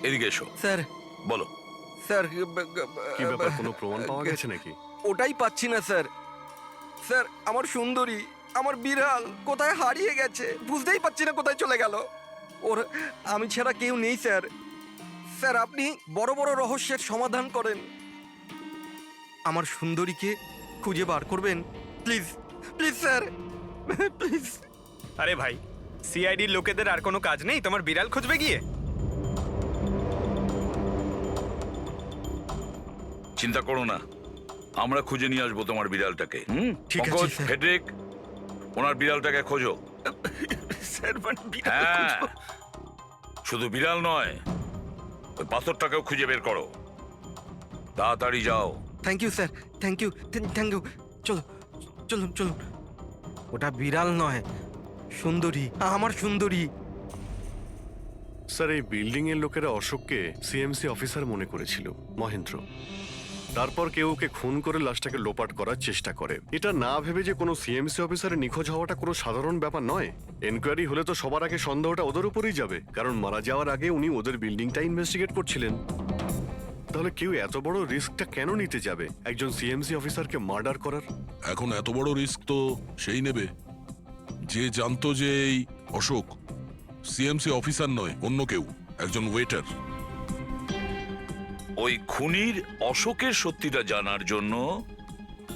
এদিকে এসো। স্যার বলো। স্যার কি ব্যাপার, কোনো প্রমাণ পাওয়া গেছে নাকি? ওটাই পাচ্ছি না স্যার। স্যার আমার সুন্দরী, আমার বিড়াল কোথায় হারিয়ে গেছে, বুঝতেই পারছি না কোথায় চলে গেল। ওর আমি ছাড়া কেউ নেই স্যার। স্যার আপনি বড় বড় রহস্যের সমাধান করেন, আমার সুন্দরীকে খুঁজে বার করবেন প্লিজ, প্লিজ স্যার, প্লিজ। আরে ভাই, সিআইডির লোকেদের আর কোনো কাজ নেই তোমার বিড়াল খুঁজবে গিয়ে? চিন্তা করো না, আমরা খুঁজে নিয়ে আসবো তোমার বিড়ালটাকে। ঠিক আছে, পঙ্কজ, স্যার। ফেডরিক, ওনার বিড়ালটাকে খোঁজো। স্যার মানে বিড়াল হ্যাঁ, খুঁজবো? শুধু বিড়াল নয়, ওই পাথরটাকেও খুঁজে বের করো। তাড়াতাড়ি যাও। Thank you sir, thank you, thank you. চলো চলুন চলুন। ওটা বিড়াল নয়, সুন্দরী, আমার সুন্দরী। স্যার, এই বিল্ডিং এর লোকেরা অশোককে সিএমসি অফিসার মনে করেছিল, মহেন্দ্র। তারপর কেউ ওকে খুন করে লাশটাকে লোপাট করার চেষ্টা করে। এটা না ভেবে যে কোনো সিএমসি অফিসারের নিখোঁজ হওয়াটা কোনো সাধারণ ব্যাপার নয়। এনকোয়ারি হলে তো সবার আগে সন্দেহটা ওদের উপরই যাবে, কারণ মারা যাওয়ার আগে উনি ওদের বিল্ডিংটা ইনভেস্টিগেট করছিলেন। তাহলে কেউ এত বড় রিস্কটা কেন নিতে যাবে একজন সিএমসি অফিসারকে মার্ডার করার? এখন এত বড় রিস্ক তো সেই নেবে যে জানতো যে এই অশোক সিএমসি অফিসার নয়, অন্য কেউ, একজন ওয়েটার। ওই খুনির অশোকের সত্যিটা জানার জন্য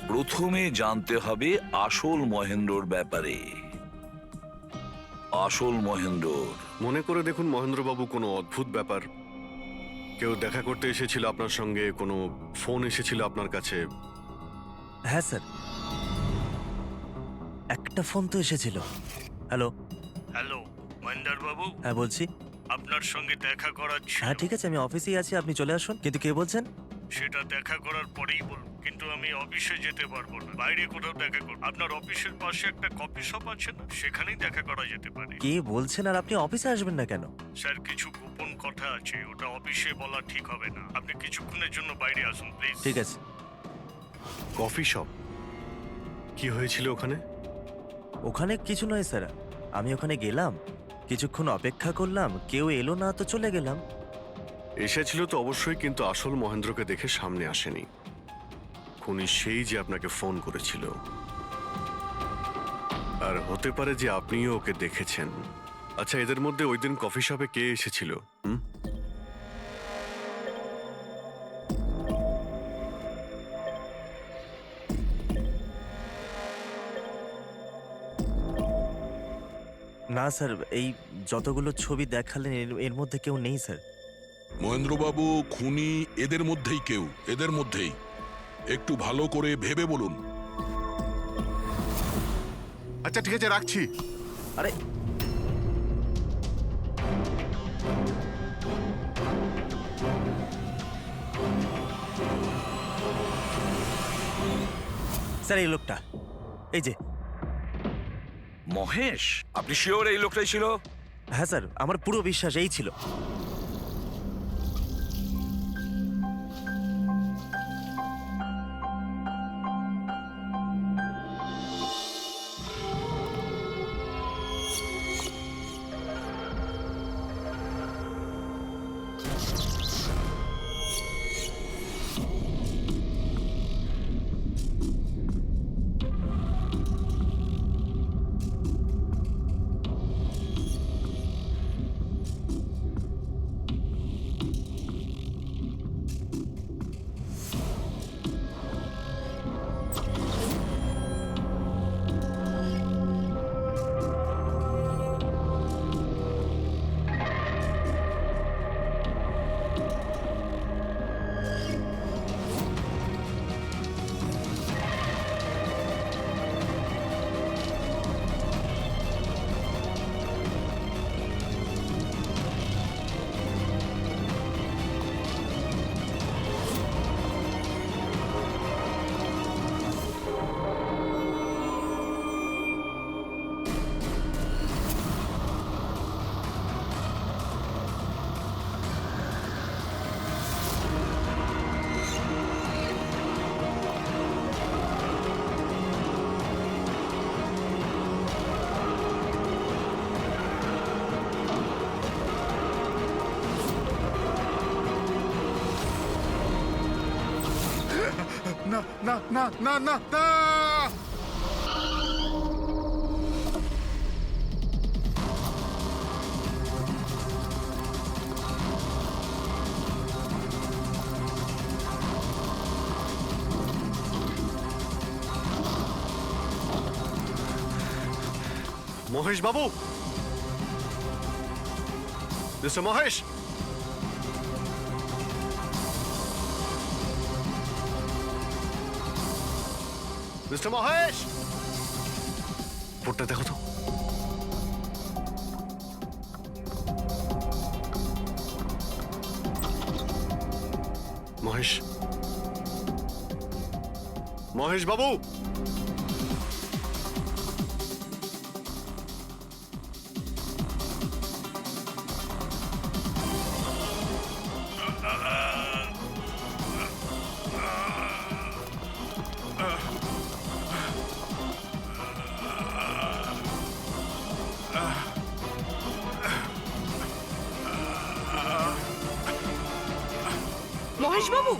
প্রথমে জানতে হবে আসল মহেন্দ্রর ব্যাপারে। আসল মহেন্দ্র। মনে করে দেখুন মহেন্দ্রবাবু, কোনো অদ্ভুত ব্যাপার, কেউ দেখা করতে এসেছিল আপনার সঙ্গে, কোনো ফোন এসেছিল আপনার কাছে? হ্যাঁ স্যার, একটা ফোন তো এসেছিল। হ্যালো। হ্যালো মহেন্দ্র বাবু, হ্যাঁ বলছি। আপনার সঙ্গে দেখা করার হ্যাঁ ঠিক আছে, আমি অফিসেই আছি, আপনি চলে আসুন। কিন্তু কে বলছেন? সেটা দেখা করার পরেই বলুন, কিন্তু আমি অফিসে যেতে পারবো না, বাইরে কোথাও দেখা করব। আপনার অফিসের পাশে একটা কফি শপ আছে না, সেখানেই দেখা করা যেতে পারে। কে বলছেন? আর আপনি অফিসে আসবেন না কেন? স্যার, কিছু গোপন কথা আছে, ওটা অফিসে বলা ঠিক হবে না। আপনি কিছুক্ষণের জন্য বাইরে আসুন প্লিজ। ঠিক আছে। Coffee shop? কি হয়েছিল ওখানে? ওখানে কিছু নয় স্যার, আমি ওখানে গেলাম, কিছুক্ষণ অপেক্ষা করলাম, কেউ এলো না তো চলে গেলাম। এসেছিল তো অবশ্যই, কিন্তু আসল মহেন্দ্রকে দেখে সামনে আসেনি। খুনি সেই যে আপনাকে ফোন করেছিল, আর হতে পারে যে আপনিও ওকে দেখেছেন। আচ্ছা, এদের মধ্যে ওই দিন কফি শপে কে এসেছিল? না স্যার, এই যতগুলো ছবি দেখালেন এর মধ্যে কেউ নেই স্যার। মহেন্দ্রবাবু, খুনি এদের মধ্যেই কেউ, এদের মধ্যেই। একটু ভালো করে ভেবে বলুন। আচ্ছা ঠিক আছে, রাখছি। আরে স্যার, এই লোকটা, এই যে। মহেশ, আপনি শিওর এই লোকটাই ছিল? হ্যাঁ স্যার, আমার পুরো বিশ্বাস এই ছিল। না না না না না না মহেশ বাবু, মিস্টার মহেশ, মিস্টার মহেশ, বোর্ডটা দেখো তো। মহেশ, মহেশ বাবু, মহেশ বাবু,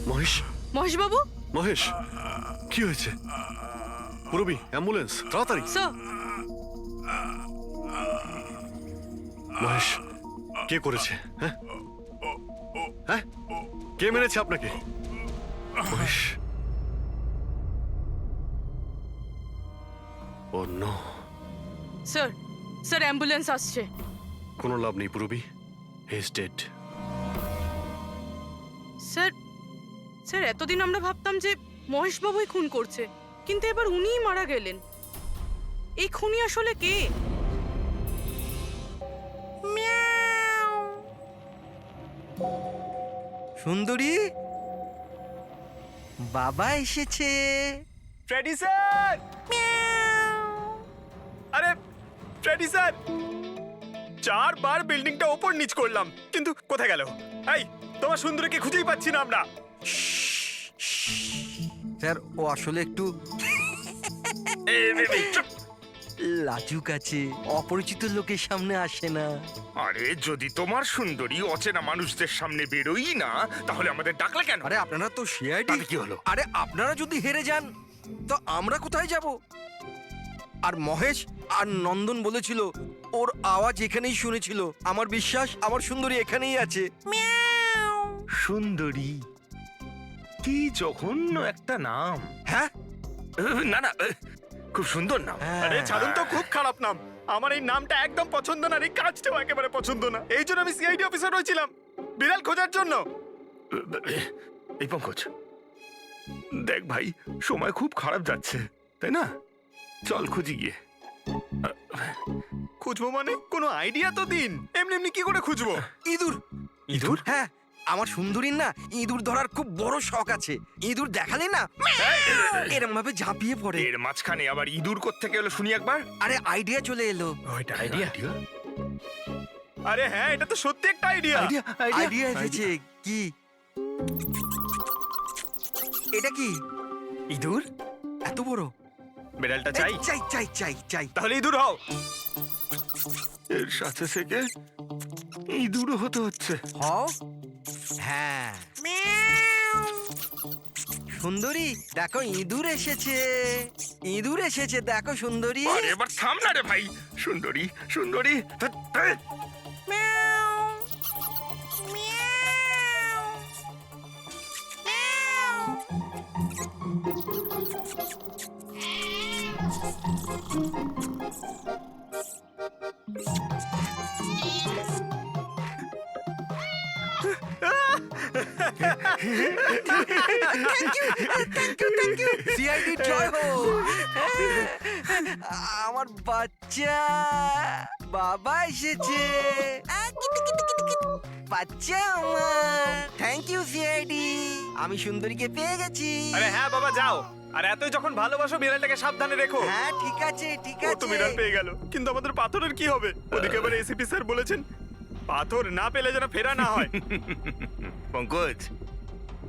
মহেশ, মহেশ বাবু, মহেশ, কি হয়েছে? পুরবি, অ্যাম্বুলেন্স, তাড়াতাড়ি। স্যার, মহেশ, কে করেছে? হ্যাঁ হ্যাঁ, কে মেরেছে আপনাকে? মহেশ, ও নো, স্যার, স্যার অ্যাম্বুলেন্স আসছে। কোনো লাভ নেই পুরবি, he is dead. Sir, sir এতদিন আমরা ভাবতাম যে মহেশ বাবুই খুন করছে, কিন্তু এবার উনিই মারা গেলেন। এই খুনি আসলে কে? সুন্দরী, বাবা এসেছে। Freddy sir! আরে ফ্রেডি স্যার, 4 বার বিল্ডিংটা ওপর নিচ করলাম, কিন্তু কোথায় গেল? এই, তোমার সুন্দরীকে খুঁজেই পাচ্ছি না আমরা। স্যার, ও আসলে একটু লাজুক আছে, অপরিচিত লোকের সামনে আসে না। আরে যদি তোমার সুন্দরী অচেনা মানুষদের সামনে বেরোই না, তাহলে আমাদের ডাকলে কেন? আরে আপনারা তো সিআইডি। তাতে কি হলো? আরে আপনারা যদি হেরে যান তো আমরা কোথায় যাব? আর মহেশ আর নন্দন বলেছিল ওর আওয়াজ এখানেই শুনেছিল। আমার বিশ্বাস আমার সুন্দরী এখানেই আছে। সুন্দরী, কি জঘন্য একটা নাম। হ্যাঁ, না না, খুব সুন্দর নাম। আরে ছাড়ুন তো, খুব খারাপ নাম। আমার এই নামটা একদম পছন্দ না, এই কাজটাও একেবারে পছন্দ না। এই জন্য আমি সিআইডি অফিসার হয়েছিলাম, বিড়াল খোঁজার জন্য। এই পঙ্কজ, দেখ ভাই, সময় খুব খারাপ যাচ্ছে, তাই না? চল খুঁজি গিয়ে। খুঁজবো মানে কোনো আইডিয়া তো দিন। এমনি এমনি কি করে খুঁজবো? ইঁদুর। ইঁদুর? হ্যাঁ, আমার সুন্দরীর না ইঁদুর ধরার খুব বড় শখ আছে। ইঁদুর দেখালে না এরম ভাবে ঝাঁপিয়ে পড়ে। এর মাঝখানে আবার ইঁদুর কোত্থেকে এলো শুনি একবার। আরে আইডিয়া চলে এলো। ওইটা আইডিয়া? আরে হ্যাঁ, এটা তো সত্যি একটা আইডিয়া। আইডিয়া এসেছে। কি এটা? কি ইঁদুর এত বড়? বিড়ালটা চাই চাই? চাই চাই চাই চাই। তাহলে ইঁদুর হও। এর সাথে থেকে ইঁদুরও হতে হচ্ছে। হও। হ্যাঁ, সুন্দরী দেখো ইঁদুর এসেছে। ইঁদুর এসেছে, দেখো সুন্দরী। আরে এবার থাম না রে ভাই। সুন্দরী, সুন্দরী, ধ্যাৎ, ধ্যাৎ। সিআইডি জয় হোক। আমার বাচ্চা বাবা এসেছে। বাচ্চা আমার। থ্যাংক ইউ সিআইডি, আমি সুন্দরীকে পেয়ে গেছি। আরে হ্যাঁ বাবা, যাও। আর এতই যখন ভালোবাসো, বিড়ালটাকে সাবধানে রেখো। হ্যাঁ ঠিক আছে ঠিক ও তো আছে। বিড়াল পেয়ে গেল, কিন্তু আমাদের পাথরের কি হবে? ওদিকে আবার এসিপি স্যার বলেছেন পাথর না পেলে যেন ফেরা না হয়। পঙ্কজ,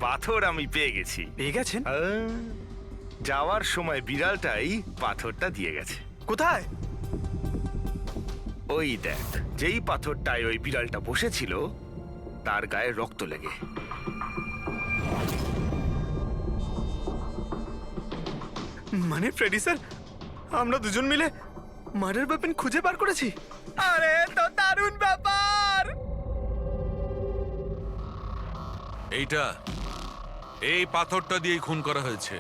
পাথর আমি পেয়ে গেছি। পেয়ে গেছেন? যাওয়ার সময় বিড়ালটাই পাথরটা দিয়ে গেছে। কোথায়? ওই দেখ, যেই পাথরটায় ওই বিড়ালটা বসেছিল তার গায়ে রক্ত লেগে। মানে ফ্রেডি স্যার, আমরা দুজন মিলে মার্ডার ওয়েপন খুঁজে বার করেছি? আরে তো দারুণ ব্যাপার! এই পাথরটা দিয়েই খুন করা হয়েছে।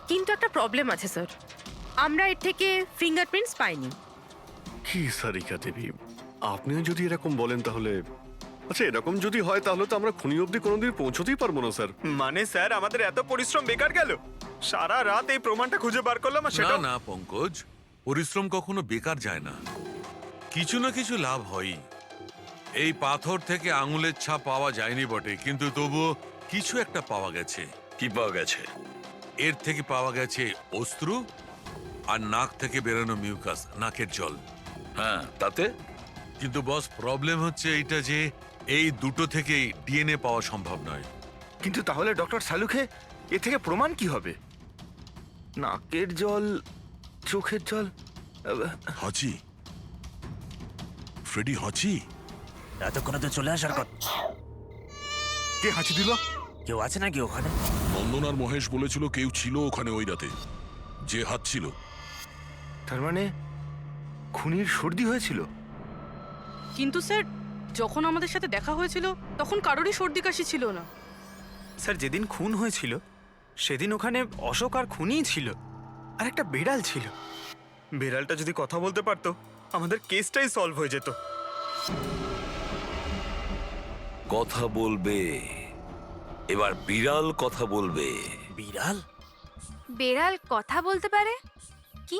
কিন্তু একটা প্রবলেম আছে স্যার, আমরা এর থেকে ফিঙ্গারপ্রিন্টস পাইনি। কি সারিকা দেবী, আপনিও যদি এরকম বলেন তাহলে আচ্ছা, এরকম যদি হয় তাহলে তো আমরা খুনি অবধি কোনোদিন পৌঁছতেই পারবো না স্যার। মানে স্যার, আমাদের এত পরিশ্রম বেকার গেল? সারা রাত এই প্রমাণটা খুঁজে বার করলাম, আর না সেটা না পঙ্কজ, পরিশ্রম কখনো বেকার যায় না, কিছু না কিছু লাভ হয়ই। এই পাথর থেকে আঙুলের ছাপ পাওয়া যায়নি বটে, কিন্তু তবুও কিছু একটা পাওয়া গেছে। কি পাওয়া গেছে? এর থেকে পাওয়া গেছে অশ্রু আর নাক থেকে বেরোনো মিউকাস, নাকের জল। হ্যাঁ, তাতে? কিন্তু বস, প্রবলেম হচ্ছে এইটা যে এই দুটো থেকেই ডিএনএ পাওয়া সম্ভব নয়। কিন্তু তাহলে ডক্টর সালুখে এ থেকে প্রমাণ কি হবে? নাকের জল, চোখের জল, হাঁচি, ফ্রেডি হাঁচি। এতক্ষণে তো চলে আসার কথা। কে হাঁচি দিল? কেউ আছে নাকি ওখানে? নন্দন আর মহেশ বলেছিল কেউ ছিল ওখানে ওই রাতে, যে হাত ছিল। তার মানে খুনির সর্দি হয়েছিল? কিন্তু স্যার, যখন আমাদের সাথে দেখা হয়েছিল তখন কারোরই সর্দি কাশি ছিল না। স্যার, যেদিন খুন হয়েছিল সেদিন ওখানে অশোক আর খুনিই ছিল, আর একটা বিড়াল ছিল। বিড়ালটা যদি কথা বলতে পারতো, আমাদের কেসটাই সলভ হয়ে যেত। কথা বলবে, এবার বিড়াল কথা বলবে। বিড়াল? বেড়াল কথা বলতে পারে? কি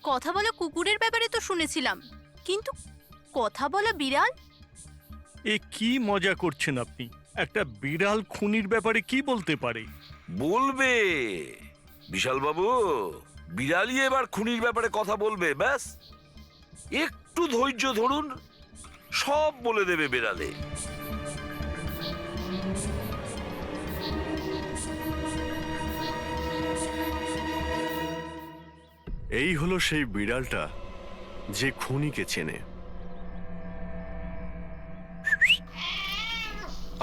কথা বলা কুকুরের ব্যাপারে তো শুনেছিলাম, কিন্তু কথা বলা বিড়াল? এ কি মজা করছেন আপনি? একটা বিড়াল খুনির ব্যাপারে কি বলতে পারে? বলবে বিশাল বাবু, বিড়ালই এবার খুনির ব্যাপারে কথা বলবে। ব্যাস একটু ধৈর্য ধরুন, সব বলে দেবে বিড়ালে। এই হলো সেই বিড়ালটা যে খুনিকে চেনে।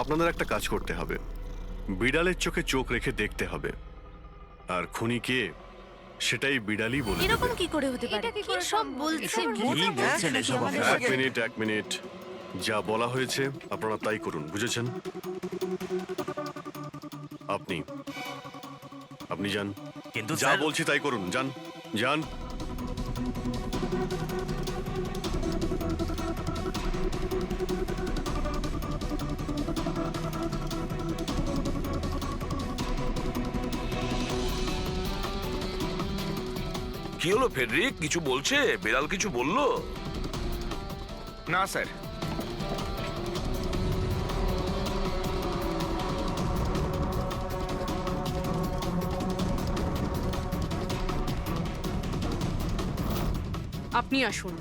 আপনাদের একটা কাজ করতে হবে, বিড়ালের চোখে চোখ রেখে দেখতে হবে, আর খুনিকে সেটাই বিড়ালই বলে দেবে। এরকম কি করে হতে পারে? কি সব বলছেন? কি বলছেন এসব আপনি? এক মিনিট, যা বলা হয়েছে আপনারা তাই করুন, বুঝেছেন? আপনি যান, কিন্তু যা স্যার, বলছি তাই করুন, যান যান। কি হলো ফেডরিক, কিছু বলছে? বিড়াল কিছু বললো? না স্যার। আপনি আসুন।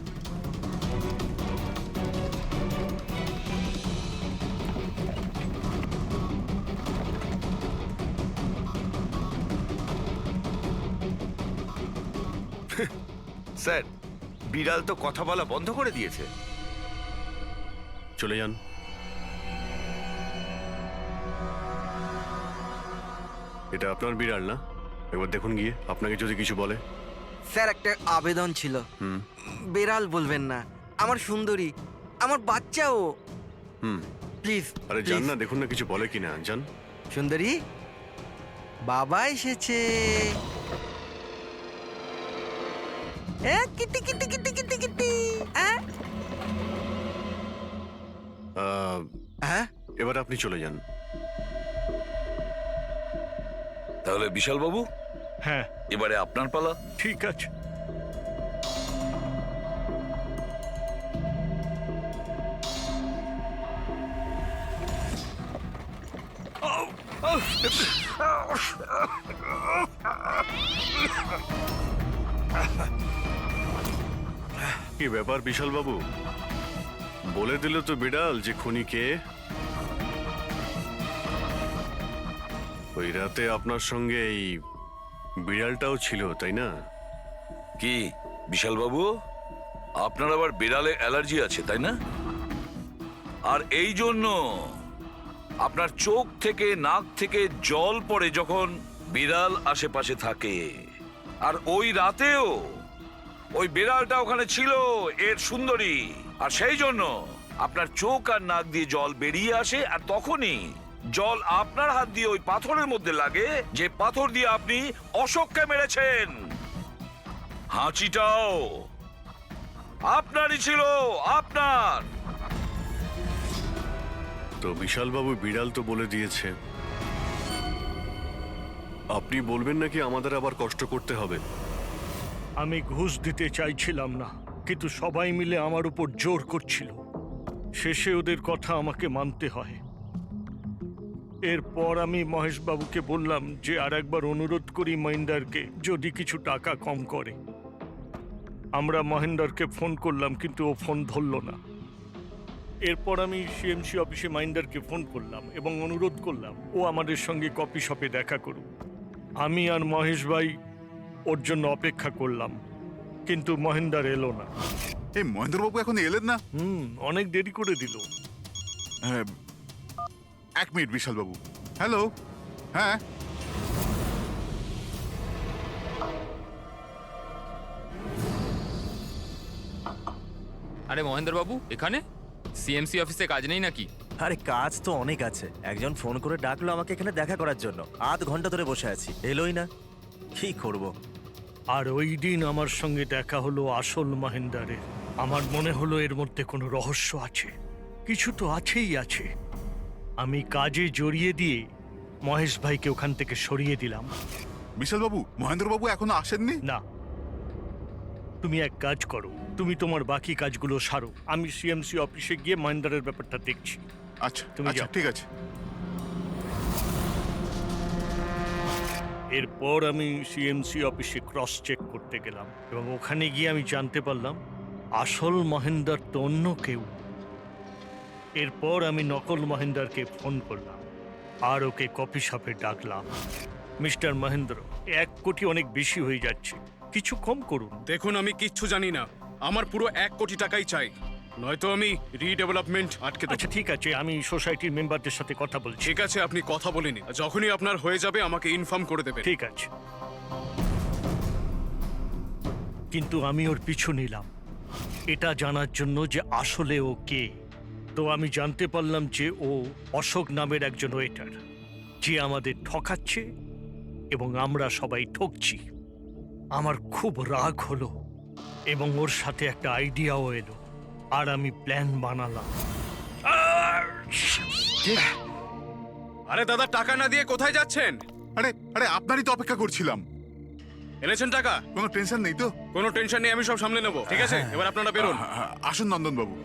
স্যার, বিড়াল তো কথা বলা বন্ধ করে দিয়েছে। চলে যান। এটা আপনার বিড়াল না? একবার দেখুন গিয়ে, আপনাকে যদি কিছু বলে। স্যার, একটা আবেদন ছিল। বেড়াল বলবেন না, আমার সুন্দরী, আমার বাচ্চাও। প্লিজ। আরে যান না, দেখুন না কিছু বলে কিনা, যান। সুন্দরী, বাবা এসেছে। Kitty Kitty Kitty Kitty Kitty. হ্যাঁ, এবার আপনি চলে যান। তাহলে বিশাল বাবু, হ্যাঁ, এবারে আপনার পালা। ঠিক আছে। কি ব্যাপার বিশাল বাবু, বলে দিল তো বিড়াল যে খুনি কে? ওই রাতে আপনার সঙ্গে এই বিড়ালটাও ছিল, তাই না? কি বিশাল বাবু, আপনার আবার বিড়ালে অ্যালার্জি আছে, তাই না? আর এই জন্য আপনার চোখ থেকে নাক থেকে জল পড়ে যখন বিড়াল আশেপাশে থাকে, আর ওই রাতেও ওই বিড়ালটা ওখানে ছিল, এর সুন্দরী, আর সেই জন্য আপনার চোখ আর নাক দিয়ে জল বেরিয়ে আসে, আর তখনই জল আপনার হাত দিয়ে ওই পাথরের মধ্যে লাগে, যে পাথর দিয়ে আপনি অশোককে মেরেছেন। হাঁচিটাও আপনারই ছিল, আপনার। তো বিশালবাবু বিড়াল তো বলে দিয়েছে, আপনি বলবেন নাকি আমাদের আবার কষ্ট করতে হবে? আমি ঘুষ দিতে চাইছিলাম না, কিন্তু সবাই মিলে আমার উপর জোর করছিল। শেষে ওদের কথা আমাকে মানতে হয়। এরপর আমি মহেশবাবুকে বললাম যে আর একবার অনুরোধ করি মহিন্দারকে, যদি কিছু টাকা কম করে। আমরা মহেন্দারকে ফোন করলাম, কিন্তু ও ফোন ধরল না। এরপর আমি সিএমসি অফিসে মহেন্দারকে ফোন করলাম এবং অনুরোধ করলাম ও আমাদের সঙ্গে কফি শপে দেখা করুক। আমি আর মহেশ ভাই ওর জন্য অপেক্ষা করলাম, কিন্তু মহেন্দার এলো না। এই মহেন্দ্রবাবু এখন এলেন না? অনেক দেরি করে দিল। হ্যাঁ, 1 মিনিট বিশালবাবু। হ্যালো, হ্যাঁ আরে মহেন্দ্রবাবু এখানে? সিএমসি অফিসে কাজ নেই নাকি? আরে কাজ তো অনেক আছে। একজন ফোন করে ডাকলো আমাকে এখানে দেখা করার জন্য। আধ ঘন্টা ধরে বসে আছি, এলোই না। কি করব? আর ওই দিন আমার সঙ্গে দেখা হলো আসল মহেন্দারের। আমার মনে হলো এর মধ্যে কোনো রহস্য আছে, কিছু তো আছেই আছে। আমি কাজে জড়িয়ে দিয়ে মহেশ ভাইকে ওখান থেকে সরিয়ে দিলাম। বিশালবাবু, মহেন্দ্রবাবু এখনো আসেননি? না, তুমি এক কাজ করো, তুমি তোমার বাকি কাজগুলো সারো। আমি সিএমসি অফিসে গিয়ে মহেন্দারের ব্যাপারটা দেখছি। আচ্ছা, তুমি আচ্ছা, যাও। ঠিক আছে। এরপর আমি সিএমসি অফিসে ক্রস চেক করতে গেলাম এবং ওখানে গিয়ে আমি জানতে পারলাম আসল মহেন্দার তো অন্য কেউ। এরপর আমি নকল মহেন্দারকে ফোন করলাম আর ওকে কফি শপে ডাকলাম। মিস্টার মহেন্দ্র, 1 কোটি অনেক বেশি হয়ে যাচ্ছে, কিছু কম করুন। দেখুন, আমি কিচ্ছু জানি না, আমার পুরো 1 কোটি টাকাই চাই, নয়তো আমি রিডেভেলপমেন্ট আটকে দেব। আচ্ছা ঠিক আছে, আমি সোসাইটির মেম্বারদের সাথে কথা বলছি। ঠিক আছে, আপনি কথা বলে নিন, যখনই আপনার হয়ে যাবে আমাকে ইনফর্ম করে দেবেন। ঠিক আছে, কিন্তু আমি ওর পিছু নিলাম এটা জানার জন্য যে আসলে ও কে। তো আমি জানতে পারলাম যে ও অশোক নামের একজন ওয়েটার, যে আমাদের ঠকাচ্ছে এবং আমরা সবাই ঠকছি। আমার খুব রাগ হলো এবং ওর সাথে একটা আইডিয়াও এলো, আর আমি প্ল্যান বানালাম। আরে দাদা, টাকা না দিয়ে কোথায় যাচ্ছেন? আরে আরে আপনারই তো অপেক্ষা করছিলাম। এনেছেন টাকা? কোনো টেনশন নেই তো? কোনো টেনশন নেই, আমি সব সামলে নেব। ঠিক আছে, এবার আপনারা বেরোন। আসুন নন্দনবাবু।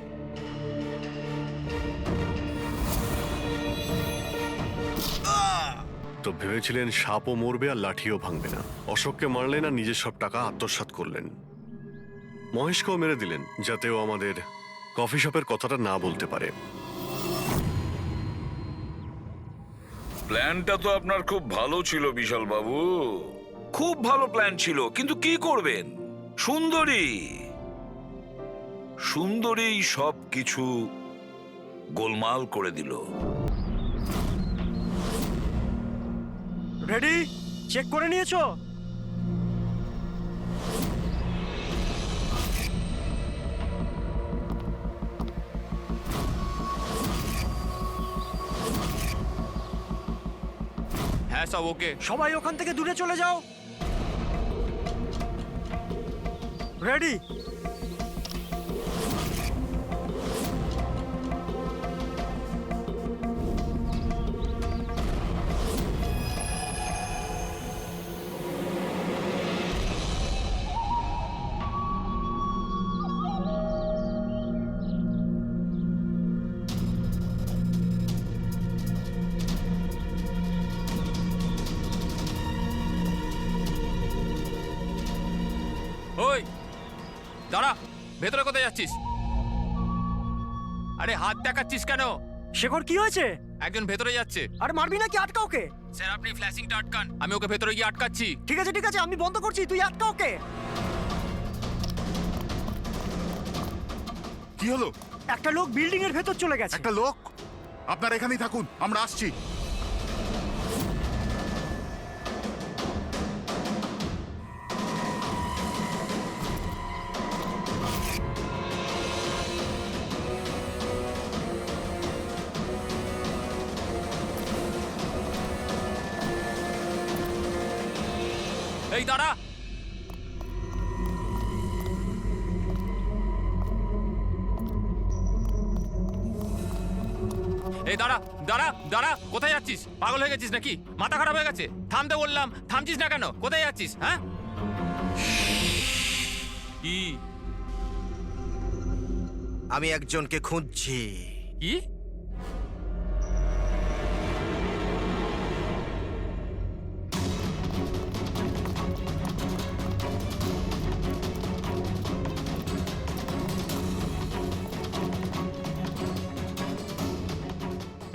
তো ভেবেছিলেন সাপও মরবে আর লাঠিও ভাঙবে না। অশোককে মারলেন আর নিজের সব টাকা আত্মসাৎ করলেন। মহেশকেও মেরে দিলেন, যাতে ও আমাদের কফি শপের কথাটা না বলতে পারে। প্ল্যানটা তো আপনার খুব ভালো ছিল বিশাল বাবু, খুব ভালো প্ল্যান ছিল, কিন্তু কি করবেন? সুন্দরী সুন্দরী সব কিছু গোলমাল করে দিল। রেডি? চেক করে নিয়েছো? হ্যাঁ সব ওকে। সবাই ওখান থেকে দূরে চলে যাও। রেডি? ওই দাঁড়া, ভেতরে কোথায় যাচ্ছিস? আরে হাত দেখাচ্ছিস কেন? শেখর, কি হয়েছে? একজন ভেতরে যাচ্ছে। আরে মারবি নাকি? আটকা ওকে। স্যার আপনি ফ্ল্যাশিংটা আটকান, আমি ওকে ভেতরে গিয়ে আটকাচ্ছি। ঠিক আছে ঠিক আছে, আমি বন্ধ করছি, তুই আটকা ওকে। কি হলো? একটা লোক বিল্ডিং এর ভেতর চলে গেছে। একটা লোক? আপনারা এখানেই থাকুন, আমরা আসছি। এই দাঁড়া। এই দাঁড়া দাঁড়া দাঁড়া, কোথায় যাচ্ছিস? পাগল হয়ে গেছিস নাকি? মাথা খারাপ হয়ে গেছে? থামতে বললাম, থামছিস না কেন? কোথায় যাচ্ছিস? হ্যাঁ কি? আমি একজনকে খুঁজছি। কি?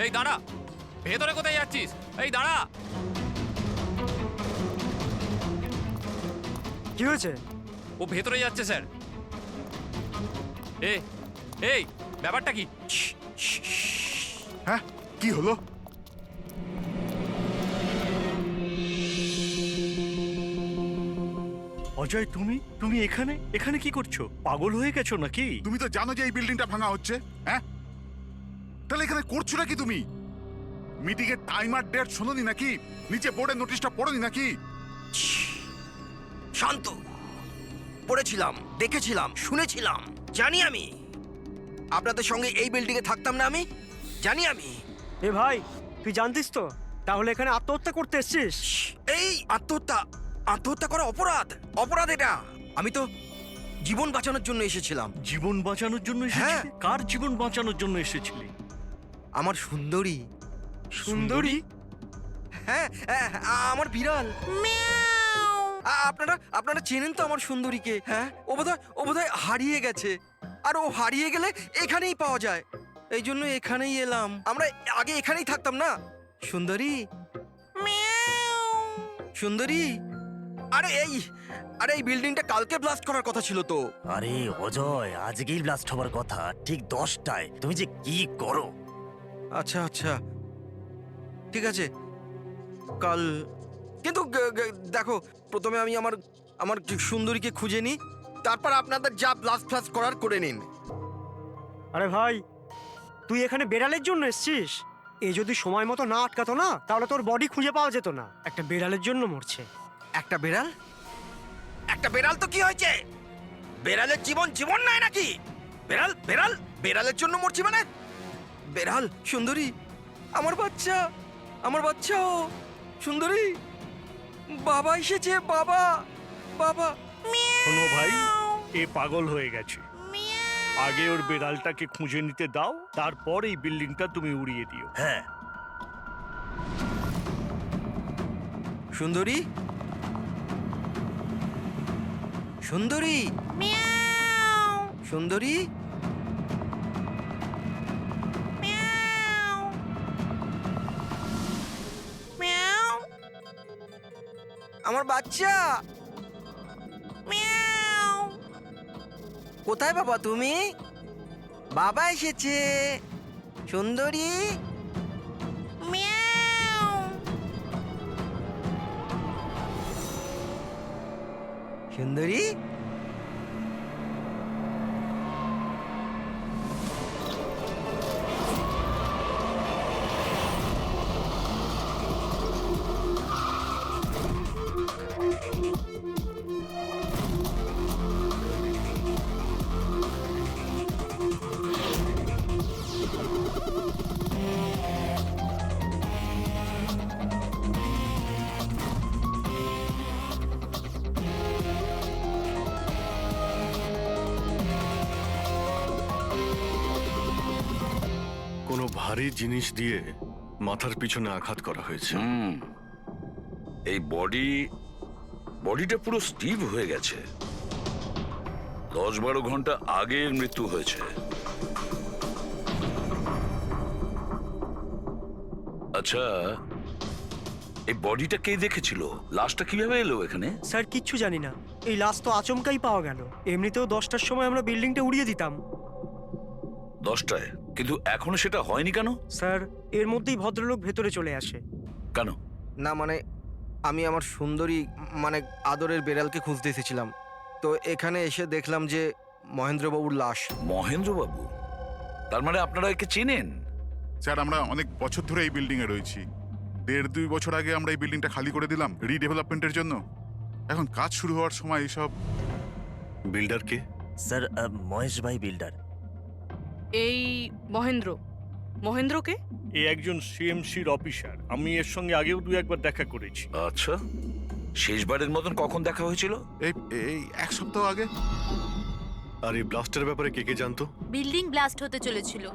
এই দাঁড়া, ভেতরে কোথায় যাচ্ছিস? এই দাঁড়া। কি হয়েছে? ও ভেতরে যাচ্ছে স্যার। এই ব্যাপারটা কি? হ্যাঁ কি হলো? অজয়, তুমি তুমি এখানে এখানে কি করছো? পাগল হয়ে গেছো নাকি? তুমি তো জানো যে এই বিল্ডিংটা ভাঙা হচ্ছে। হ্যাঁ, তাহলে এখানে করছো নাকি তুমি? মিটিং এর টাইম আর ডেট শোনোনি নাকি? নিচে বোর্ডের নোটিশটা পড়োনি নাকি? শান্ত। পড়েছিলাম, দেখেছিলাম, শুনেছিলাম। জানি আমি আপনাদের সঙ্গে এই বিল্ডিং এ থাকতাম না। আমি জানি। আমি এ ভাই, তুই জানতিস তো? তাহলে এখানে আত্মহত্যা করতে এসেছিস? এই আত্মহত্যা করা অপরাধ। অপরাধ এটা। আমি তো জীবন বাঁচানোর জন্য এসেছিলাম। জীবন বাঁচানোর জন্য হ্যাঁ। এসেছিলি? কার জীবন বাঁচানোর জন্য এসেছিলি? আমার সুন্দরী। সুন্দরী? হ্যাঁ, আমার বিড়াল। আপনারা চেনেন তো আমার সুন্দরীকে? হ্যাঁ, ও বোধহয় হারিয়ে গেছে। আর ও হারিয়ে গেলে এখানেই পাওয়া যায়। এই জন্য এখানেই এলাম। আমরা আগে এখানেই থাকতাম না। সুন্দরী, সুন্দরী। আরে এই বিল্ডিংটা কালকে ব্লাস্ট করার কথা ছিল তো। আরে অজয়, আজকেই ব্লাস্ট হবার কথা, ঠিক 10টায়। তুমি যে কি করো! আচ্ছা, ঠিক আছে, কাল। কিন্তু দেখো, প্রথমে আমি আমার সুন্দরীকে খুঁজে নিই, তারপর আপনাদের যা ব্লাস্ট ফ্লাস্ট করার করে নিন। আরে ভাই, তুই এখানে বেড়ালের জন্য এসেছিস? এ যদি সময় মতো না আটকাতো না, তাহলে তোর বডি খুঁজে পাওয়া যেত না। একটা বেড়ালের জন্য মরছে। একটা বেড়াল তো কি হয়েছে? বেড়ালের জীবন নয় নাকি? বেড়ালের জন্য মরছি মানে? বেড়াল, সুন্দরী, আমার বাচ্চা ও সুন্দরী। বাবা এসেছে, বাবা। শোনো ভাই, এ পাগল হয়ে গেছে। আগে ওর বেড়ালটাকে খুঁজে নিতে দাও, তারপর এই বিল্ডিংটা তুমি উড়িয়ে দিও। হ্যাঁ, সুন্দরী, সুন্দরী, সুন্দরী। আমার বাচ্চা। কোথায় বাবা তুমি? বাবা এসেছে। সুন্দরী, সুন্দরী। কোনো ভারী জিনিস দিয়ে মাথার পিছনে আঘাত করা হয়েছে। এই বডিটা পুরো স্টিভ হয়ে গেছে। 10-12 ঘন্টা আগের মৃত্যু হয়েছে। আচ্ছা, এই বডিটা কে দেখেছিল? লাশটা কিভাবে এলো এখানে? স্যার, কিচ্ছু জানি না। এই লাশ তো আচমকাই পাওয়া গেল। এমনিতেও 10টার সময় আমরা বিল্ডিংটা উড়িয়ে দিতাম। 10টায়? কিন্তু এখনো সেটা হয়নি কেন? স্যার, এর মধ্যেই ভদ্রলোক ভেতরে চলে আসে। কেন? না মানে, আমি আমার সুন্দরী মানে আদরের বেড়ালকে খুঁজতে এসেছিলাম। তো এখানে এসে দেখলাম যে মহেন্দ্রবাবুর লাশ। মহেন্দ্রবাবু? তার মানে আপনারা একে চেনেন? স্যার, আমরা অনেক বছর ধরে এই বিল্ডিং এ রয়েছি। 1.5-2 বছর আগে আমরা এই বিল্ডিংটা খালি করে দিলাম রিডেভেলপমেন্টের জন্য। এখন কাজ শুরু হওয়ার সময় এইসব। বিল্ডার কে? স্যার মহেশ ভাই বিল্ডার। এই মহেন্দ্র। মহেন্দ্রকে? এ একজন সিএমসির অফিসার, আমি এর সঙ্গে আগেও দু একবার দেখা করেছি। আচ্ছা, শেষবারের মতন কখন দেখা হয়েছিল? এই এই এক সপ্তাহ আগে। আর এই ব্লাস্টের ব্যাপারে কে কে জানতো? বিল্ডিং ব্লাস্ট হতে চলেছিল,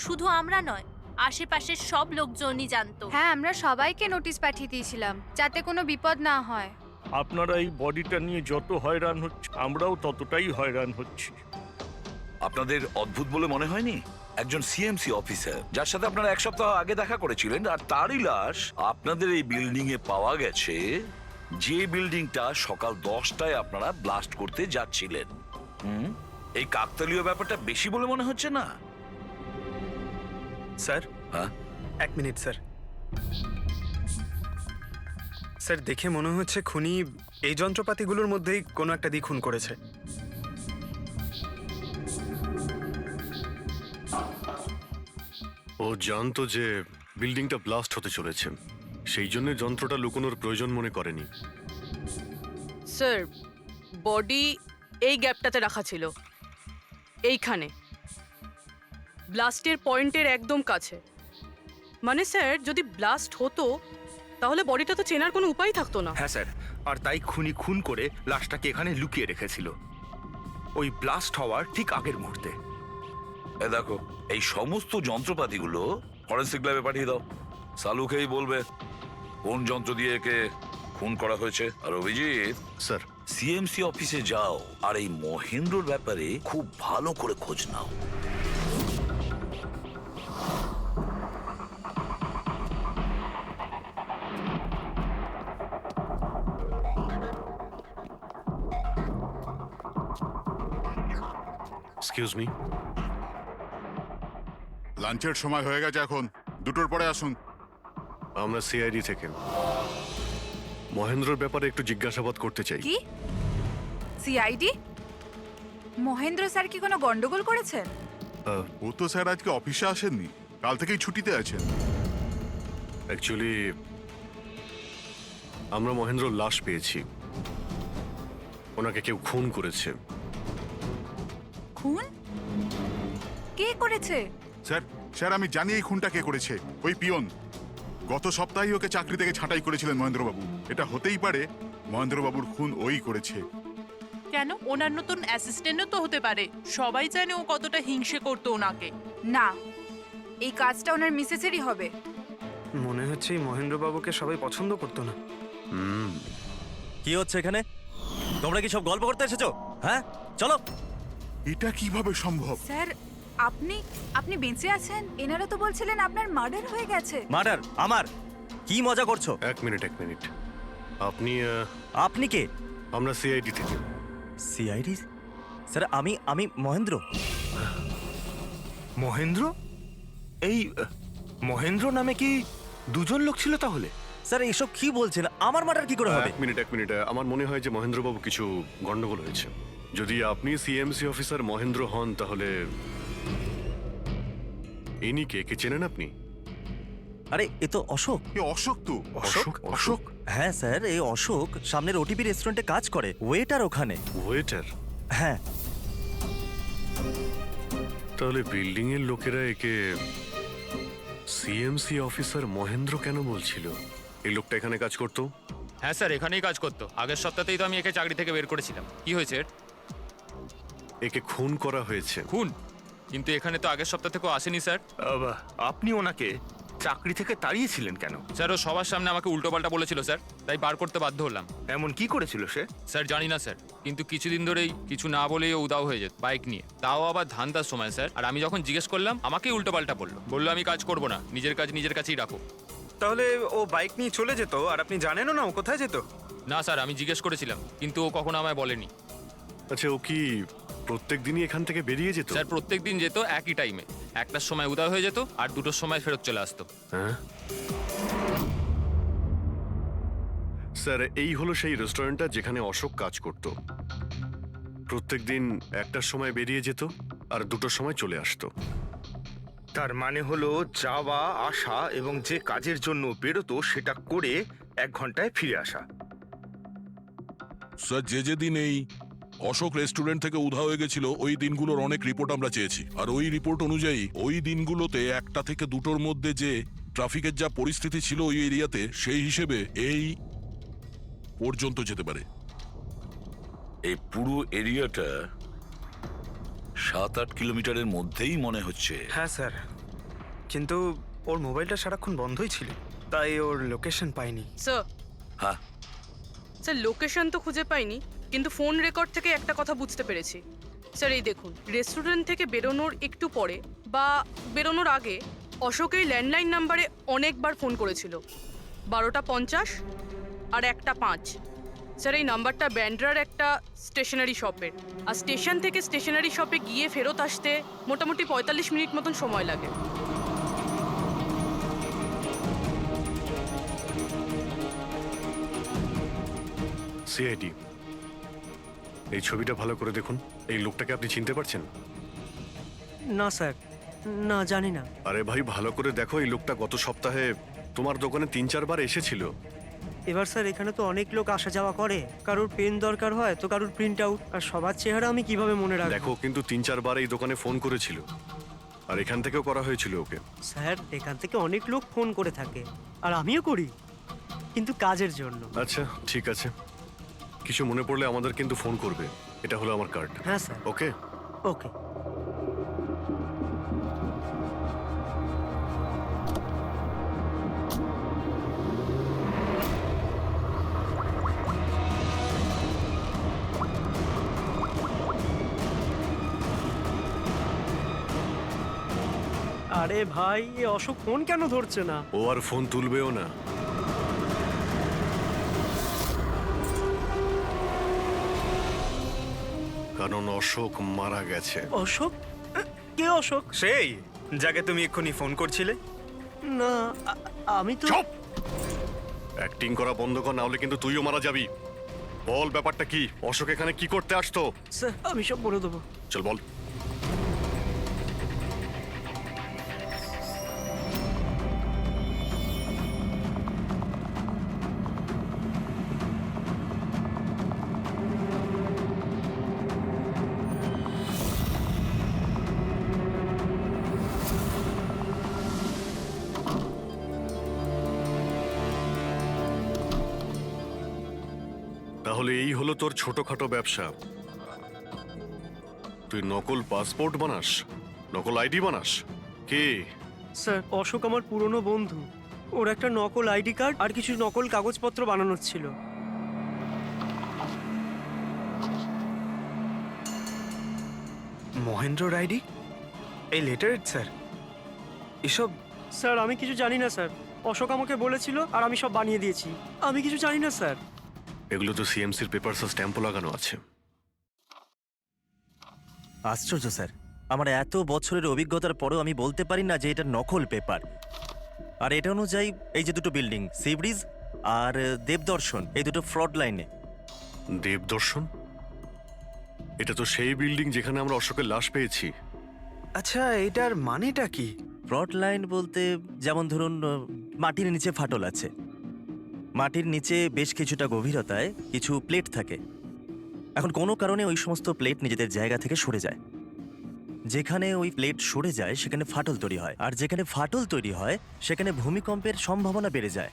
শুধু আমরা নয়, আশেপাশের সব লোকজনই জানতো। হ্যাঁ, আমরা সবাইকে নোটিশ পাঠিয়ে দিয়েছিলাম যাতে কোনো বিপদ না হয়। আপনারা এই বডিটা নিয়ে যত হয়রান হচ্ছে, আমরাও ততটাই হয়রান হচ্ছি। আপনাদের অদ্ভুত বলে মনে হয়নি? একজন সিএমসি অফিসার যার সাথে আপনারা এক সপ্তাহ আগে দেখা করেছিলেন, আর তারই লাশ আপনাদের এই বিল্ডিং এ পাওয়া গেছে, যে বিল্ডিংটা সকাল 10টায় আপনারা ব্লাস্ট করতে যাচ্ছিলেন। এই কাকতালীয় ব্যাপারটা বেশি বলে মনে হচ্ছে না? স্যার, হ্যাঁ, 1 মিনিট স্যার। স্যার, দেখে মনে হচ্ছে খুনি এই যন্ত্রপাতিগুলোর মধ্যেই কোনো একটা দিয়ে খুন করেছে। ও জানতো যে বিল্ডিংটা ব্লাস্ট হতে চলেছে, সেই জন্য যন্ত্রটা লুকোনোর প্রয়োজন মনে করেনি। স্যার, বডি এই গ্যাপটাতে রাখা ছিল, এইখানে ব্লাস্টের পয়েন্টের একদম কাছে। মানে স্যার, যদি ব্লাস্ট হতো তাহলে বডিটা তো চেনার কোনো উপায় থাকতো না। হ্যাঁ স্যার, আর তাই খুনি খুন করে লাশটাকে এখানে লুকিয়ে রেখেছিল ওই ব্লাস্ট হওয়ার ঠিক আগের মুহূর্তে। এ দেখো, এই সমস্ত যন্ত্রপাতিগুলো ফরেন্সিক ল্যাবে পাঠিয়ে দাও। সালুকেই বলবে কোন যন্ত্র দিয়ে একে খুন করা হয়েছে। আর অভিজিৎ স্যার, সিএমসি অফিসে যাও আর এই মহেন্দ্রর ব্যাপারে খুব ভালো করে খোঁজ নাও। Excuse me. লাঞ্চের সময় হয়ে গেছে, এখন 2টোর পরে আসুন। আমরা সিআইডি থেকে মহেন্দ্রর ব্যাপারে একটু জিজ্ঞাসাবাদ করতে চাই। কি সিআইডি? মহেন্দ্র স্যার কি কোনো গন্ডগোল করেছেন? ও তো স্যার আজকে অফিসে আসেননি, কাল থেকেই ছুটিতে আছেন। অ্যাকচুয়ালি আমরা মহেন্দ্রর লাশ পেয়েছি, ওনাকে কেউ খুন করেছে। খুন? কে করেছে? স্যার স্যার আমি জানি এই খুনটা কে করেছে। ওই পিয়ন গত সপ্তাহেই ওকে চাকরি থেকে ছাঁটাই করেছিলেন মহেন্দ্রবাবু। এটা হতেই পারে মহেন্দ্রবাবুর খুন ওই করেছে। কেন? ওনার নতুন অ্যাসিস্ট্যান্টও তো হতে পারে। সবাই জানে ও কতটা হিংসে করতো ওনাকে। না, এই কাজটা ওনার মিসেসেরই হবে। মনে হচ্ছে এই মহেন্দ্রবাবুকে সবাই পছন্দ করতো না। কি হচ্ছে এখানে? তোমরা কি সব গল্প করতে এসেছো? হ্যাঁ, চলো। এটা কিভাবে সম্ভব? স্যার, আপনি বেঁচে আছেন? এনারা তো বলছিলেন আপনার মার্ডার হয়ে গেছে। মার্ডার? আমার? কি মজা করছো? এক মিনিট। আপনি আপনি কে? আমরা সিআইডি থেকে। সিআইডি? স্যার, আমি মহেন্দ্র। মহেন্দ্র? এই মহেন্দ্র নামে কি দুজন লোক ছিল তাহলে? স্যার, এসব কি বলছেন? আমার মার্ডার কি করে হবে? এক মিনিট। আমার মনে হয় যে মহেন্দ্রবাবু কিছু গন্ডগোল হয়েছে। যদি আপনি সিএমসি অফিসার মহেন্দ্র হন তাহলে ইনি কে চেনেন আপনি? আরে, এ তো অশোক। অশোক তো? অশোক? হ্যাঁ স্যার, এই অশোক সামনের ওটিপি রেস্টুরেন্টে কাজ করে, ওয়েটার ওখানে। ওয়েটার? হ্যাঁ। তাহলে বিল্ডিং এর লোকেরা একে সিএমসি অফিসার মহেন্দ্র কেন বলছিল? এই লোকটা এখানে কাজ করতো? হ্যাঁ স্যার, এখানেই কাজ করতো। আগের সপ্তাহতেই তো আমি একে চাকরি থেকে বের করেছিলাম। কি হয়েছে? একে খুন করা হয়েছে। খুন? কিন্তু এখানে তো আগের সপ্তাহ থেকেও আসেনি স্যার। আপনি ওনাকে চাকরি থেকে তাড়িয়েছিলেন কেন? স্যার, ও সবার সামনে আমাকে উল্টোপাল্টা বলেছিল স্যার, তাই বার করতে বাধ্য হলাম। এমন কি করেছিল সে? স্যার জানি না স্যার, কিন্তু কিছুদিন ধরেই কিছু না বলেই ও উদাও হয়ে যেত বাইক নিয়ে, তাও আবার ধান্দার সময় স্যার। আর আমি যখন জিজ্ঞেস করলাম আমাকেই উল্টোপাল্টা বললো আমি কাজ করবো না, নিজের কাজ নিজের কাছেই রাখো। তাহলে ও বাইক নিয়ে চলে যেত আর আপনি জানেনও না ও কোথায় যেত? না স্যার, আমি জিজ্ঞেস করেছিলাম কিন্তু ও কখনো আমায় বলেনি। আচ্ছা, ও কি প্রত্যেক দিনই এখান থেকে বেরিয়ে যেত? স্যার, প্রত্যেক দিন যেত একই টাইমে। 1টার সময় উদয় হয়ে যেত আর 2টোর সময় ফেরত চলে আসতো। হ্যাঁ স্যার, এই হলো সেই রেস্টুরেন্টটা যেখানে অশোক কাজ করত। প্রত্যেক দিন 1টার সময় বেরিয়ে যেত আর 2টোর সময় চলে আসতো। তার মানে হলো যাওয়া আসা এবং যে কাজের জন্য বেরোতো সেটা করে 1 ঘন্টায় ফিরে আসা। স্যার যে দিন এই অশোক রেস্টুরেন্ট থেকে উধাও হয়ে গেছিল ওই দিনগুলোর অনেক রিপোর্ট আমরা চেয়েছি, আর ওই রিপোর্ট অনুযায়ী ওই দিনগুলোতে 1টা থেকে 2টোর মধ্যে যে ট্রাফিকের যা পরিস্থিতি ছিল ওই এরিয়াতে, সেই হিসেবে এই পর্যন্ত যেতে পারে। এই পুরো এরিয়াটা 7-8 কিলোমিটারের মধ্যেই মনে হচ্ছে। হ্যাঁ স্যার, কিন্তু ওর মোবাইলটা সারাক্ষণ বন্ধই ছিল, তাই ওর লোকেশন পাইনি। স্যার, হ্যাঁ স্যার লোকেশন তো খুঁজে পাইনি, কিন্তু ফোন রেকর্ড থেকে একটা কথা বুঝতে পেরেছি। স্যার এই দেখুন, রেস্টুরেন্ট থেকে বেরোনোর একটু পরে বা বেরোনোর আগে অশোক এই ল্যান্ডলাইন নাম্বারে অনেকবার ফোন করেছিল, 12টা 50 আর 1টা 5। স্যার এই নাম্বারটা ব্যান্ড্রার একটা স্টেশনারি শপের, আর স্টেশন থেকে স্টেশনারি শপে গিয়ে ফেরত আসতে মোটামুটি 45 মিনিট মতন সময় লাগে। সিআইডি, এই ছবিটা ভালো করে দেখুন। এই লোকটাকে আপনি চিনতে পারছেন? না স্যার, না জানি না। আরে ভাই, ভালো করে দেখো, এই লোকটা গত সপ্তাহে তোমার দোকানে 3-4 বার এসেছিল। এবার স্যার এখানে তো অনেক লোক আসা যাওয়া করে, কারোর পেন দরকার হয় তো কারোর প্রিন্ট আউট, আর সবার চেহারা আমি কিভাবে মনে রাখবো? দেখো, কিন্তু 3-4 বার এই দোকানে ফোন করেছিল, আর এখান থেকেও করা হয়েছিল ওকে। স্যার এখান থেকে অনেক লোক ফোন করে থাকে, আর আমিও করি, কিন্তু কাজের জন্য। আচ্ছা ঠিক আছে, কিছু মনে পড়লে আমাদের কিন্তু ফোন করবে। এটা হলো আমার কার্ড। হ্যাঁ স্যার। ওকে ওকে। আরে ভাই, এ অশোক ফোন কেন ধরছে না? ও আর ফোন তুলবেও না। কারণ অশোক মারা গেছে। অশোক? কে অশোক? সেই যাকে তুমি এক্ষুনি ফোন করছিলে। না, আমি তো। চুপ! অ্যাক্টিং করা বন্ধ কর, না হলে কিন্তু তুইও মারা যাবি। বল ব্যাপারটা কি? অশোক এখানে কি করতে আসতো? স্যার আমি সব বলে দেবো। চল বল। তাহলে এই হলো তোর ছোটখাটো ব্যবসা। তুই নকল পাসপোর্ট বানাস, নকল আইডি বানাস। কে? স্যার অশোক আমার পুরনো বন্ধু, ওর একটা নকল আইডি কার্ড আর কিছু নকল কাগজপত্র বানানোর ছিল। মহেন্দ্রর আইডি, এই লেটারেড স্যার, এসব। স্যার আমি কিছু জানি না স্যার, অশোক আমাকে বলেছিল আর আমি সব বানিয়ে দিয়েছি। আমি কিছু জানি না স্যার। এগুলো তো সিএমসির পেপারস স্ট্যাম্পও লাগানো আছে। আশ্চর্য স্যার, আমার এত বছরের অভিজ্ঞতার পরেও আমি বলতে পারি না যে এটা নকল পেপার। আর এটা অনুযায়ী এই যে দুটো বিল্ডিং, সি ব্রিজ আর দেবদর্শন, এই দুটো ফ্রড লাইনে। দেবদর্শন? এটা তো সেই বিল্ডিং যেখানে আমরা অশোকের লাশ পেয়েছি। আচ্ছা, এটার মানেটা কি? ফ্রড লাইন বলতে যেমন ধরুন মাটির নিচে ফাটল আছে, মাটির নিচে বেশ কিছুটা গভীরতায় কিছু প্লেট থাকে। এখন কোনো কারণে ওই সমস্ত প্লেট নিজেদের জায়গা থেকে সরে যায়। যেখানে ওই প্লেট সরে যায় সেখানে ফাটল তৈরি হয়, আর যেখানে ফাটল তৈরি হয় সেখানে ভূমিকম্পের সম্ভাবনা বেড়ে যায়।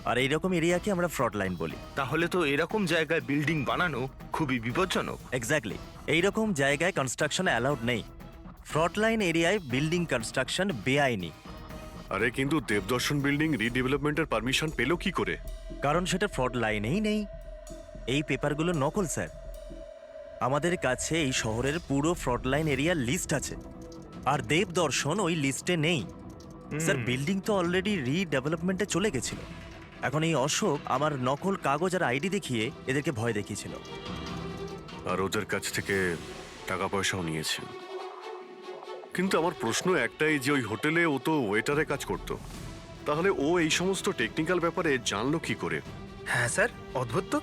আর এইরকম এরিয়াকে আমরা ফ্রড লাইন বলি। তাহলে তো এরকম জায়গায় বিল্ডিং বানানো খুবই বিপজ্জনক। এক্স্যাক্টলি, এইরকম জায়গায় কনস্ট্রাকশন অ্যালাউড নেই। ফ্রড লাইন এরিয়ায় বিল্ডিং কনস্ট্রাকশন বেআইনি। আরে কিন্তু দেবদর্শন বিল্ডিং রিডেভেলপমেন্টের পারমিশন পেল কি করে? কারণ সেটা ফ্রড লাইনেই নেই। এই পেপারগুলো নকল স্যার। আমাদের কাছে এই শহরের পুরো ফ্রড লাইন এরিয়ার লিস্ট আছে, আর দেবদর্শন ওই লিস্টে নেই। স্যার বিল্ডিং তো অলরেডি রিডেভেলপমেন্টে চলে গেছিল। এখন এই অশোক আমার নকল কাগজ আর আইডি দেখিয়ে এদেরকে ভয় দেখিয়েছিল। আর ওদের কাছ থেকে টাকা পয়সাও নিয়েছে। কিন্তু আমার প্রশ্ন একটাই, যে ওই হোটেলে ও তো ওয়েটারে কাজ করতো, তাহলে ও এই সমস্ত টেকনিক্যাল ব্যাপারে জানলো কি করে? হ্যাঁ স্যার, অদ্ভুত তো,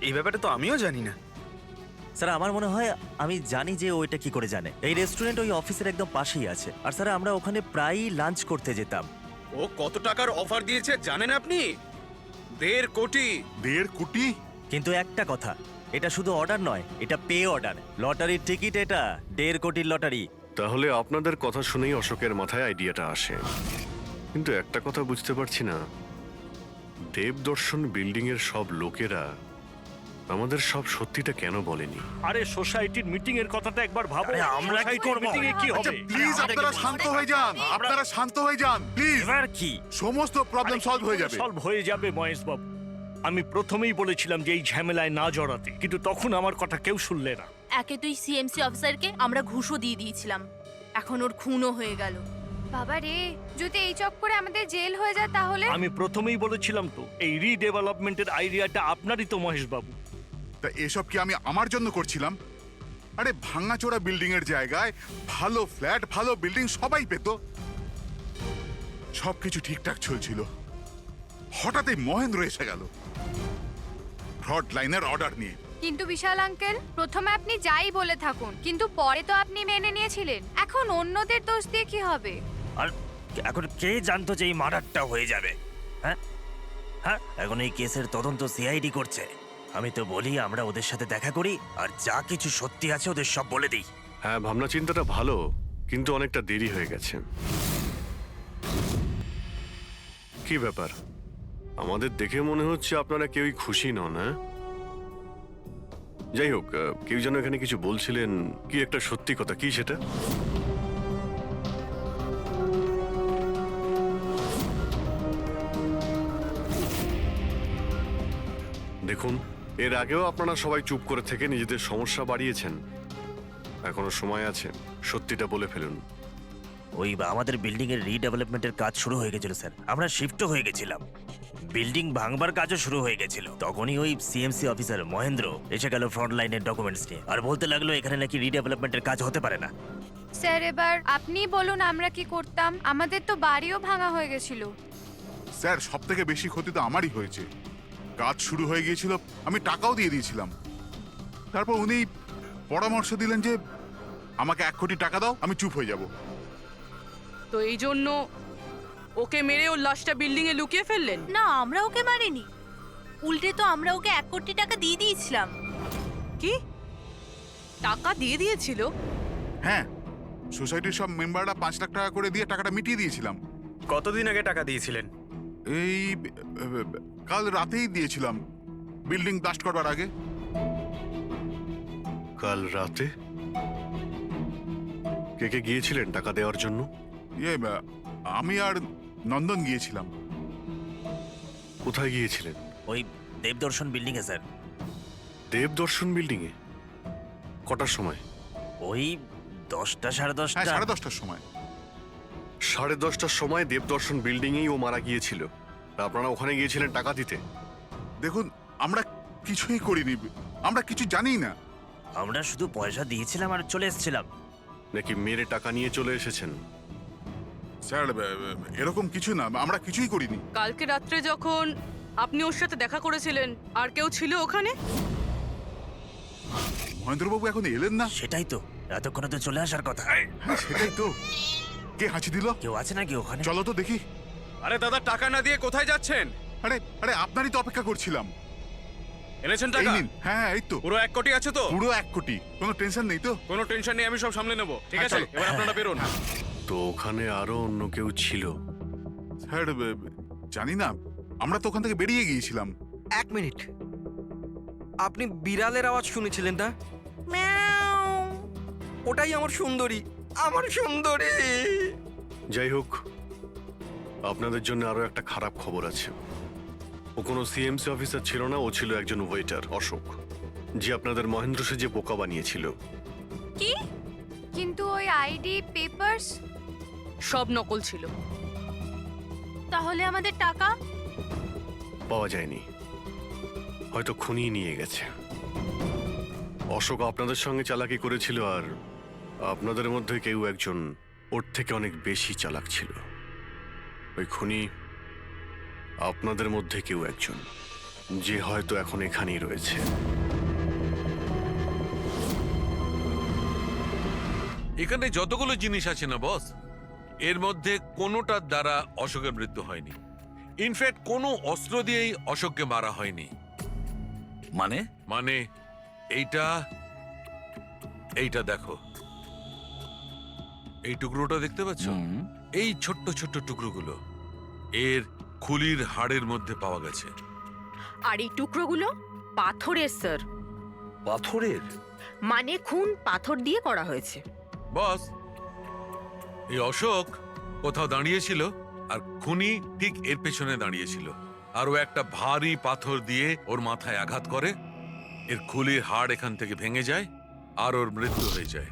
এই ব্যাপারে তো আমিও জানি না। স্যার আমার মনে হয় আমি জানি যে ও এটা কি করে জানে। এই রেস্টুরেন্ট ওই অফিসের একদম পাশেই আছে, আর স্যার আমরা ওখানে প্রায়ই লাঞ্চ করতে যেতাম। ও কত টাকার অফার দিয়েছে জানেন আপনি? 1.5 কোটি। 1.5 কোটি? কিন্তু একটা কথা, এটা শুধু অর্ডার নয়, এটা পে অর্ডার। লটারির টিকিট এটা, 1.5 কোটির লটারি। তাহলে আপনাদের কথা শুনেই অশোকের মাথায় আইডিয়াটা আসে। কিন্তু একটা কথা বুঝতে পারছি না, দেবদর্শন বিল্ডিং এর সব লোকেরা আমাদের সব সত্যিটা কেন বলেনি? আরে সোসাইটির মিটিং এর কথাটা একবার ভাবো। আরে আমরা কি করব? মিটিং এ কি হবে? প্লিজ আপনারা শান্ত হয়ে যান, আপনারা শান্ত হয়ে যান প্লিজ। এবার কি? সমস্ত প্রবলেম সলভ হয়ে যাবে। সলভ হয়ে যাবে মহেশ বাবু। আমি প্রথমেই বলেছিলাম যে এই ঝামেলায় না জড়াতে, কিন্তু তখন আমার কথা কেউ শুনলে না। একে তুই সিএমসি অফিসারকে আমরা ঘুষও দিয়ে দিয়েছিলাম, এখন ওর খুনও হয়ে গেল। বাবা রে, যদি এই চক্করে আমাদের জেল হয়ে যায় তাহলে? আমি প্রথমেই বলেছিলাম তো, এই রিডেভেলপমেন্টের আইডিয়াটা আপনারই তো মহেশ বাবু। তা এসব কি আমি আমার জন্য করছিলাম? আরে ভাঙাচোরা বিল্ডিং এর জায়গায় ভালো ফ্ল্যাট, ভালো বিল্ডিং সবাই পেত। সবকিছু ঠিকঠাক চলছিল, হঠাৎই মহেন্দ্র এসে গেল ফ্রড লাইনের অর্ডার নিয়ে। কিন্তু বিশাল আঙ্কেল, প্রথমে আপনি যাই বলে থাকুন, কিন্তু পরে তো আপনি মেনে নিয়েছিলেন। এখন অন্যদের দোষ দিয়ে কি হবে? আর এখন কে জানতো যে এই মার্ডারটা হয়ে যাবে? হ্যাঁ হ্যাঁ, এখন এই কেসের তদন্ত সিআইডি করছে। আমি তো বলি আমরা ওদের সাথে দেখা করি, আর যা কিছু সত্যি আছে ওদের সব বলে দিই। হ্যাঁ, ভাবনা চিন্তাটা ভালো, কিন্তু অনেকটা দেরি হয়ে গেছে। কি ব্যাপার, আমাদের দেখে মনে হচ্ছে আপনারা কেউই খুশি নন। হ্যাঁ, যাই হোক, কেউ যেন এখানে কিছু বলছিলেন, কি একটা সত্যি কথা, কি সেটা? দেখুন, এর আগেও আপনারা সবাই চুপ করে থেকে নিজেদের সমস্যা বাড়িয়েছেন। এখনো সময় আছে, সত্যিটা বলে ফেলুন। ওই আমাদের বিল্ডিং এর রিডেভেলপমেন্টের কাজ শুরু হয়ে গেছিল স্যার, আমরা শিফটও হয়ে গেছিলাম, বিল্ডিং ভাঙবার কাজও শুরু হয়ে গেছিল। তখনই ওই সিএমসি অফিসার মহেন্দ্র এসে গেল ফ্রন্ট লাইনের ডকুমেন্টস নিয়ে, আর বলতে লাগলো এখানে নাকি রিডেভেলপমেন্টের কাজ হতে পারে না। স্যার এবার আপনি বলুন আমরা কি করতাম? আমাদের তো বাড়িও ভাঙা হয়ে গেছিল। স্যার, সব থেকে বেশি ক্ষতি তো আমারই হয়েছে। কাজ শুরু হয়ে গিয়েছিল, আমি টাকাও দিয়ে দিয়েছিলাম। তারপর উনি পরামর্শ দিলেন যে আমাকে 1 কোটি টাকা দাও, আমি চুপ হয়ে যাব। তো এই জন্য ওকে মেরে ওর লাশটা বিল্ডিং এ লুকিয়ে ফেললেন? না, আমরা ওকে মারিনি, উল্টে তো আমরা ওকে 1 কোটি টাকা দিয়ে দিয়েছিলাম। কি টাকা দিয়ে দিয়েছিল? হ্যাঁ, সোসাইটির সব মেম্বাররা 5 লাখ টাকা করে দিয়ে টাকাটা মিটিয়ে দিয়েছিলাম। কতদিন আগে টাকা দিয়েছিলেন? এই কাল রাতেই দিয়েছিলাম, বিল্ডিং ব্লাস্ট করবার আগে। কাল রাতে? কে কে গিয়েছিলেন টাকা দেওয়ার জন্য? আমি আর নন্দন গিয়েছিলাম। কোথায় গিয়েছিলেন? ওই দেবদর্শন বিল্ডিং এ স্যার। দেবদর্শন বিল্ডিং এ? কটার সময়? ওই 10টা, সাড়ে 10টা। হ্যাঁ, 10:30টার সময়। 10:30টার সময় দেবদর্শন বিল্ডিং এই ও মারা গিয়েছিল। আপনারা ওখানে গিয়েছিলেন টাকা দিতে? দেখুন, আমরা কিছুই করিনি, আমরা কিছু জানি না। আমরা শুধু পয়সা দিয়েছিলাম আর চলে এসেছিলাম। নাকি মেরে টাকা নিয়ে চলে এসেছেন? স্যার, এরকম কিছু না, আমরা কিছুই করিনি। কালকে রাত্রে যখন আপনি ওর সাথে দেখা করেছিলেন, আর কেউ ছিল ওখানে? মহেন্দ্রবাবু এখন এলেন না। সেটাই তো, এতক্ষণে তো চলে আসার কথা। হ্যাঁ, সেটাই তো। কে হাঁচি দিল? কেউ আছে নাকি ওখানে? চলো তো দেখি। আরে দাদা, টাকা না দিয়ে কোথায় যাচ্ছেন? আরে আরে, আপনারই তো অপেক্ষা করছিলাম। এনেছেন এই টাকা? নিন। হ্যাঁ, এই তো। পুরো 1 কোটি আছে তো? পুরো 1 কোটি, কোনো টেনশন নেই তো? কোনো টেনশন নেই, আমি সব সামলে নেব। ঠিক হ্যাঁ, আছে, চলো। এবার আপনারা বেরোন। তো ওখানে আরো অন্য কেউ ছিল? স্যার, জানি না, আমরা তো ওখান থেকে বেরিয়ে গিয়েছিলাম। 1 মিনিট, আপনি বিড়ালের আওয়াজ শুনেছিলেন না? ওটাই আমার সুন্দরী, আমার সুন্দরী। যাই হোক, আপনাদের জন্য আরো একটা খারাপ খবর আছে। ও কোনো সিএমসি অফিসার ছিল না, ও ছিল একজন ওয়েটার, অশোক, যে আপনাদের মহেন্দ্র সেজে বোকা বানিয়েছিল। কি? কিন্তু ওই আইডি পেপারস সব নকল ছিল। তাহলে আমাদের টাকা? পাওয়া যায়নি, হয়তো খুনি নিয়ে গেছে। অশোক আপনাদের সঙ্গে চালাকি করেছিল, আর আপনাদের মধ্যে কেউ একজন ওর থেকে অনেক বেশি চালাক ছিল। ওই খুনি আপনাদের মধ্যে কেউ একজন, যে হয়তো এখন এখানেই রয়েছে। এখানে যতগুলো জিনিস আছে না বস, এর মধ্যে কোনোটার দ্বারা অশোকের মৃত্যু হয়নি। ইনফ্যাক্ট কোনো অস্ত্র দিয়েই অশোককে মারা হয়নি। মানে? মানে এইটা দেখো, এই টুকরোটা দেখতে পাচ্ছ? এই ছোট্ট ছোট্ট টুকরোগুলো এর খুলির হাড়ের মধ্যে পাওয়া গেছে। আর এই টুকরোগুলো পাথরের স্যার। পাথরের? মানে খুন পাথর দিয়ে করা হয়েছে। বস, এই অশোক কোথাও দাঁড়িয়েছিল আর খুনি ঠিক এর পেছনে দাঁড়িয়েছিল, আর ও একটা ভারী পাথর দিয়ে ওর মাথায় আঘাত করে, এর খুলির হাড় এখান থেকে ভেঙে যায় আর ওর মৃত্যু হয়ে যায়।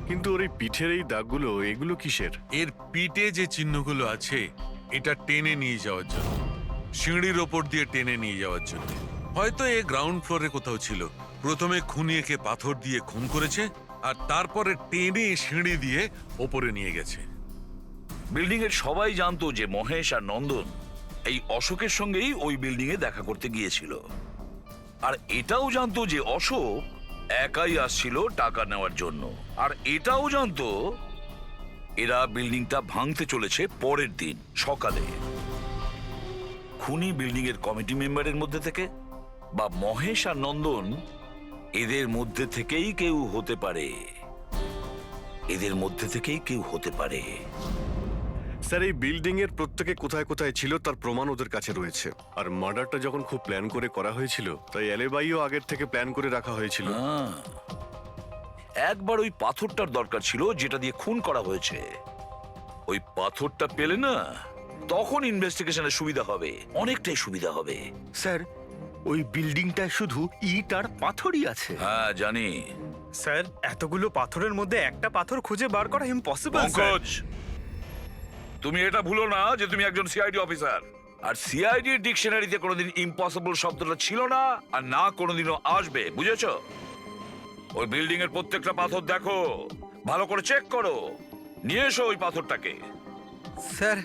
কিন্তু ওর এই পিঠের এই দাগগুলো, এগুলো কিসের? এর পিঠে যে চিহ্নগুলো আছে এটা টেনে নিয়ে যাওয়ার জন্য, সিঁড়ির ওপর দিয়ে টেনে নিয়ে যাওয়ার জন্য। হয়তো এ গ্রাউন্ড ফ্লোরে কোথাও ছিল, প্রথমে খুনি একে পাথর দিয়ে খুন করেছে আর তারপরে টেনে সিঁড়ি দিয়ে ওপরে নিয়ে গেছে। বিল্ডিং এর সবাই জানতো যে মহেশ আর নন্দন এই অশোকের সঙ্গেই ওই বিল্ডিং এ দেখা করতে গিয়েছিল, আর এটাও জানতো যে অশোক একাই আসছিল টাকা নেওয়ার জন্য, আর এটাও জানতো এরা বিল্ডিংটা ভাঙতে চলেছে পরের দিন সকালে। খুনি বিল্ডিং এর কমিটি মেম্বারের মধ্যে থেকে বা মহেশ আর নন্দন এদের মধ্যে থেকেই কেউ হতে পারে, এদের মধ্যে থেকেই কেউ হতে পারে। স্যার, এই বিল্ডিং এর প্রত্যেকে কোথায় কোথায় ছিল তার প্রমাণ ওদের কাছে রয়েছে। আর মার্ডারটা যখন খুব প্ল্যান করে করা হয়েছিল, তাই অ্যালিবাইও আগের থেকে প্ল্যান করে রাখা হয়েছিল। একবার ওই পাথরটার দরকার ছিল যেটা দিয়ে খুন করা হয়েছে। ওই পাথরটা পেলে না, তখন ইনভেস্টিগেশনের সুবিধা হবে, অনেকটাই সুবিধা হবে। স্যার, ওই বিল্ডিংটা শুধু ইট আর পাথরই আছে। হ্যাঁ জানি। স্যার, এতগুলো পাথরের মধ্যে একটা পাথর খুঁজে বার করা ইম্পসিবল। পঙ্কজ, তুমি এটা ভুলো না যে তুমি একজন সিআইডি অফিসার, আর সিআইডি ডিকশনারিতে কোনোদিন ইম্পসিবল শব্দটা ছিল না আর না কোনোদিনও আসবে, বুঝেছো? ওই বিল্ডিং এর প্রত্যেকটা পাথর দেখো, ভালো করে চেক করো, নিয়ে এসো ওই পাথরটাকে। স্যার